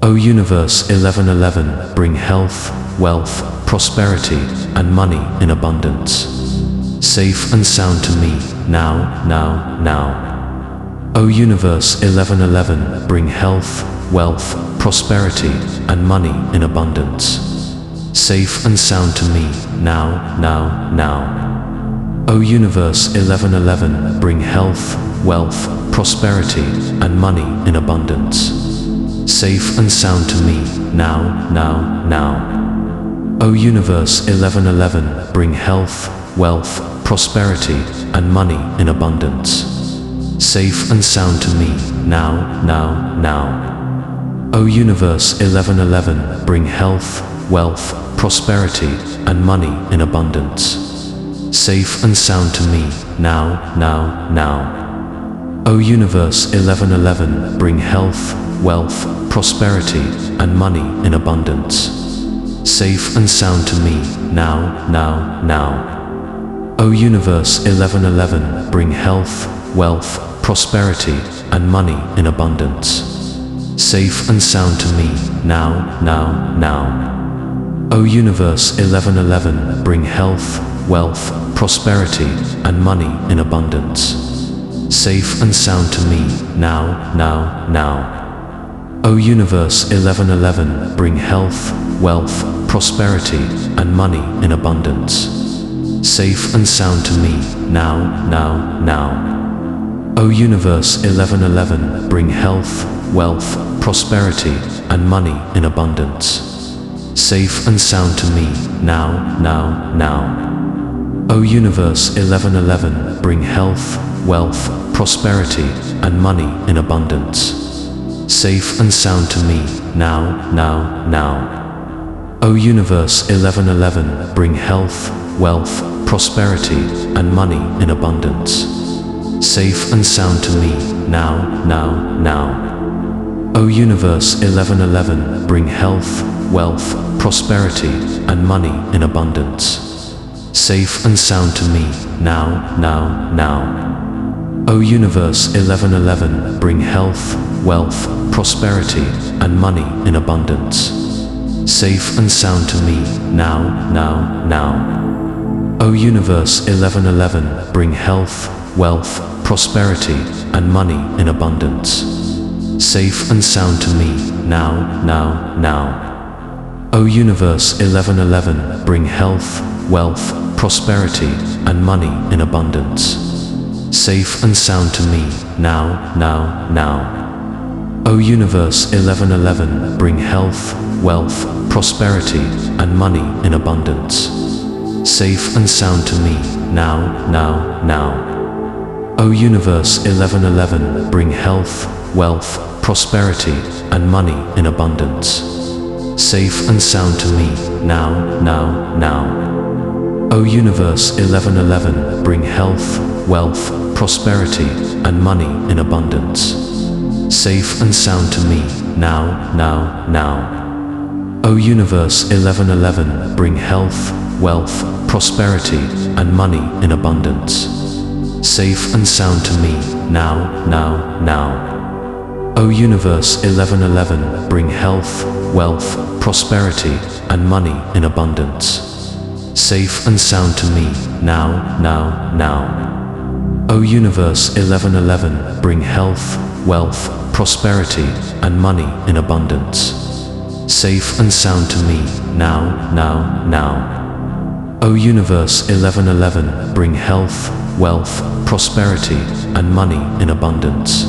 O Universe 1111, bring health, wealth, prosperity, and money in abundance. Safe and sound to me, now, now, now. O Universe 1111, bring health, wealth, prosperity, and money in abundance. Safe and sound to me, now, now, now. O Universe 1111, bring health, wealth, prosperity, and money in abundance. Safe and sound to me, now, now, now. O Universe 1111, bring health, wealth, prosperity, and money in abundance. Safe and sound to me, now, now, now. O Universe 1111, bring health, wealth, prosperity, and money in abundance. Safe and sound to me, now, now, now. O Universe 1111, bring health, wealth, prosperity, and money in abundance. Safe and sound to me, now, now, now. O Universe 1111, bring health, wealth, prosperity, and money in abundance. Safe and sound to me, now, now, now. O Universe 1111, bring health, wealth, prosperity, and money in abundance. Safe and sound to me, now, now, now. O Universe 1111, bring health, wealth, prosperity, and money in abundance. Safe and sound to me, now, now, now. O Universe 1111, bring health, wealth, prosperity, and money in abundance. Safe and sound to me, now, now, now. O Universe 1111, bring health, wealth, prosperity, and money in abundance. Safe and sound to me, now, now, now. O Universe 1111, bring health, wealth, prosperity, and money in abundance. Safe and sound to me, now, now, now. O Universe 1111, bring health, wealth, prosperity, and money in abundance. Safe and sound to me, now, now, now. O Universe 1111, bring health, wealth, prosperity, and money in abundance. Safe and sound to me, now, now, now. O Universe 1111, bring health, wealth, prosperity, and money in abundance. Safe and sound to me, now, now, now. O Universe 1111, bring health, wealth, prosperity, and money in abundance. Safe and sound to me, now, now, now. O Universe 1111, bring health, wealth, prosperity, and money in abundance. Safe and sound to me, now, now, now. O Universe 1111, bring health, wealth, prosperity, and money in abundance. Safe and sound to me, now, now, now. O Universe 1111, bring health, wealth, prosperity, and money in abundance. Safe and sound to me, now, now, now. O Universe 1111, bring health, wealth, prosperity, and money in abundance. Safe and sound to me, now, now, now. O Universe 1111, bring health, wealth, prosperity, and money in abundance. Safe and sound to me, now, now, now. O Universe 1111, bring health, wealth, prosperity, and money in abundance. Safe and sound to me, now, now, now. O Universe 1111, bring health, wealth, prosperity, and money in abundance.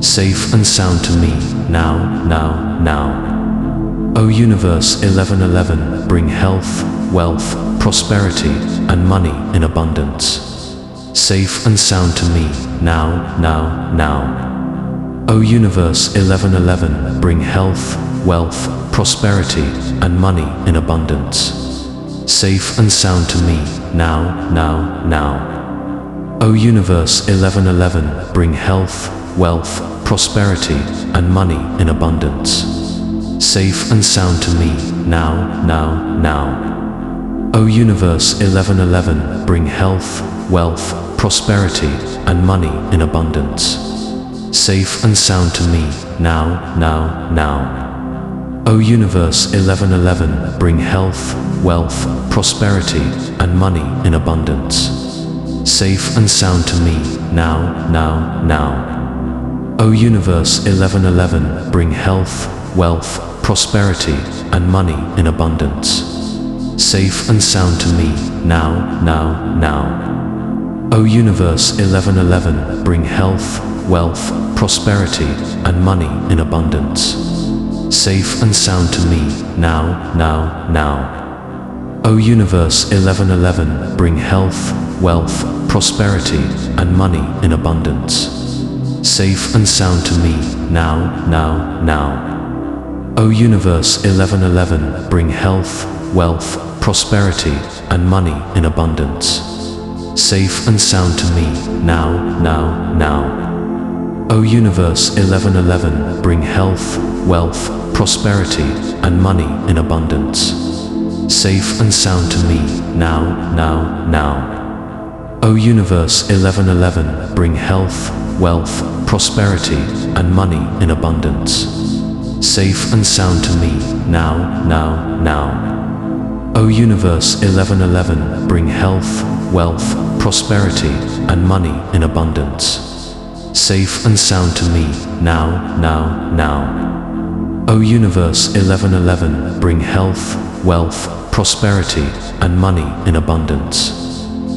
Safe and sound to me, now, now, now. O Universe 1111, bring health, wealth, prosperity, and money in abundance. Safe and sound to me, now, now, now. O Universe 1111, bring health, wealth, prosperity, and money in abundance. Safe and sound to me, now, now, now. O Universe 1111, bring health, wealth, prosperity, and money in abundance. Safe and sound to me, now, now, now. O Universe 1111, bring health, wealth, prosperity, and money in abundance. Safe and sound to me, now, now, now. O Universe 1111, bring health, wealth, prosperity, and money in abundance. Safe and sound to me, now, now, now. O Universe 1111, bring health, wealth, prosperity, and money in abundance. Safe and sound to me, now, now, now. O Universe 1111, bring health, wealth, prosperity, and money in abundance. Safe and sound to me, now, now, now. O Universe 1111, bring health, wealth, prosperity, and money in abundance. Safe and sound to me, now, now, now. O Universe 1111, bring health, wealth, prosperity, and money in abundance. Safe and sound to me, now, now, now. O Universe 1111, bring health, wealth, prosperity, and money in abundance. Safe and sound to me, now, now, now. O Universe 1111, bring health, wealth, prosperity, and money in abundance. Safe and sound to me, now, now, now. O Universe 1111, bring health, wealth, prosperity, and money in abundance. Safe and sound to me, now, now, now. O Universe 1111, bring health, wealth, prosperity, and money in abundance.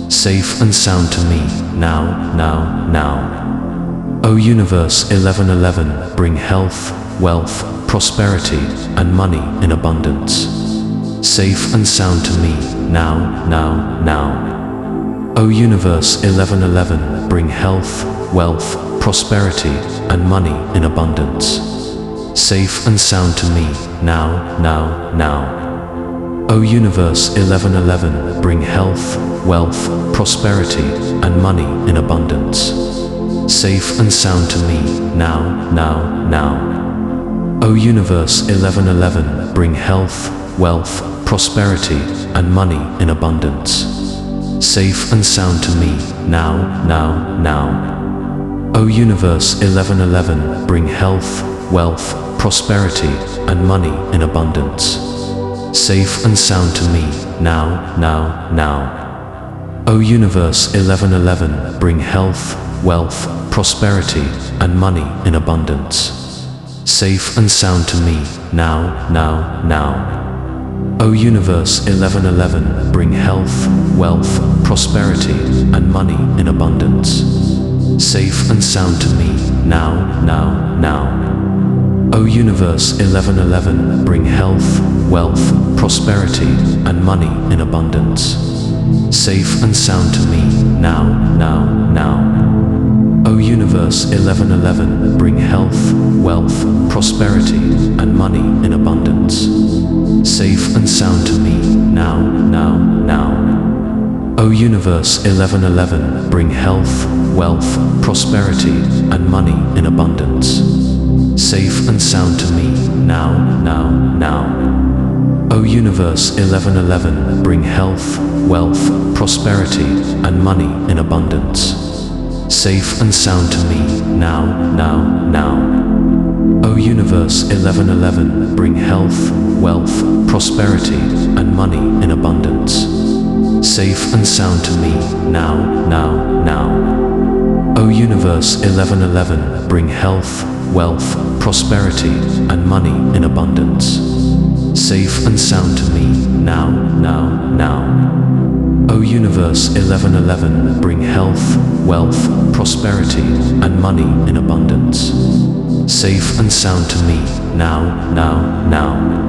Safe and sound to me, now, now, now. O Universe 1111, bring health, wealth, prosperity, and money in abundance. Safe and sound to me, now, now, now. O Universe 1111, bring health, wealth, prosperity, and money in abundance. Safe and sound to me, now, now, now. O Universe 1111, bring health, wealth, prosperity, and money in abundance. Safe and sound to me, now, now, now. O Universe 1111, bring health, wealth, prosperity, and money in abundance. Safe and sound to me, now, now, now. O Universe 1111, bring health, wealth, prosperity, and money in abundance. Safe and sound to me, now, now, now. O Universe 1111, bring health, wealth, prosperity, and money in abundance. Safe and sound to me, now, now, now. O Universe 1111, bring health, wealth, prosperity, and money in abundance. Safe and sound to me, now, now, now. O Universe 1111, bring health, wealth, prosperity, and money in abundance. Safe and sound to me, now, now, now. O Universe 1111, bring health, wealth, prosperity, and money in abundance. Safe and sound to me, now, now, now. O Universe 1111, bring health, wealth, prosperity, and money in abundance. Safe and sound to me, now, now, now. O Universe 1111, bring health, wealth, prosperity, and money in abundance. Safe and sound to me, now, now, now. O Universe 1111, bring health, wealth, prosperity, and money in abundance. Safe and sound to me, now, now, now. O Universe 1111, bring health, wealth, prosperity, and money in abundance. Safe and sound to me, now, now, now. O Universe 1111, bring health, wealth, prosperity, and money in abundance. Safe and sound to me, now, now, now.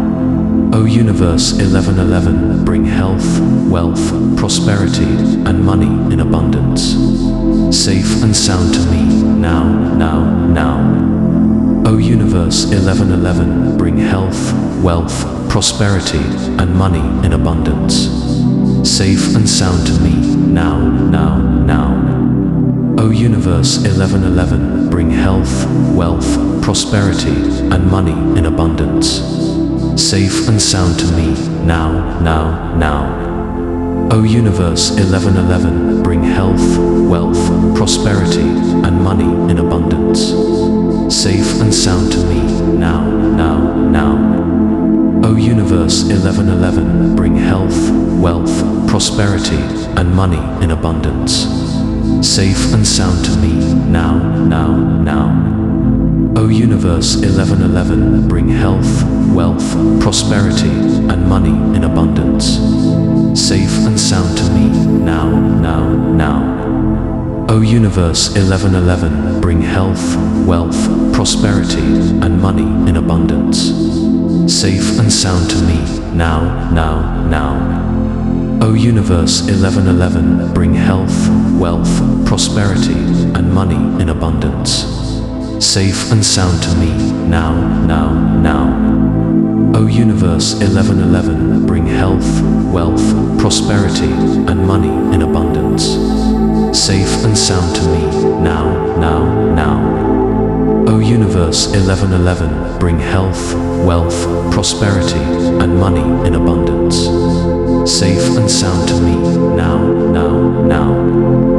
O Universe 1111, bring health, wealth, prosperity, and money in abundance. Safe and sound to me, now, now, now. O Universe 1111, bring health, wealth, prosperity, and money in abundance. Safe and sound to me, now, now, now. O Universe 1111, bring health, wealth, prosperity, and money in abundance. Safe and sound to me, now, now, now. O Universe 1111, bring health, wealth, prosperity, and money in abundance. Safe and sound to me, now, now, now. Universe 1111, bring health, wealth, prosperity, and money in abundance. Safe and sound to me, now, now, now. O Universe 1111, bring health, wealth, prosperity, and money in abundance. Safe and sound to me, now, now, now. O Universe 1111, bring health, wealth, prosperity, and money in abundance. Safe and sound to me, now, now, now. O Universe 1111, bring health, wealth, prosperity, and money in abundance. Safe and sound to me, now, now, now. O Universe 1111, bring health, wealth, prosperity, and money in abundance. Safe and sound to me, now, now, now. O Universe 1111, bring health, wealth, prosperity, and money in abundance. Safe and sound to me, now, now, now.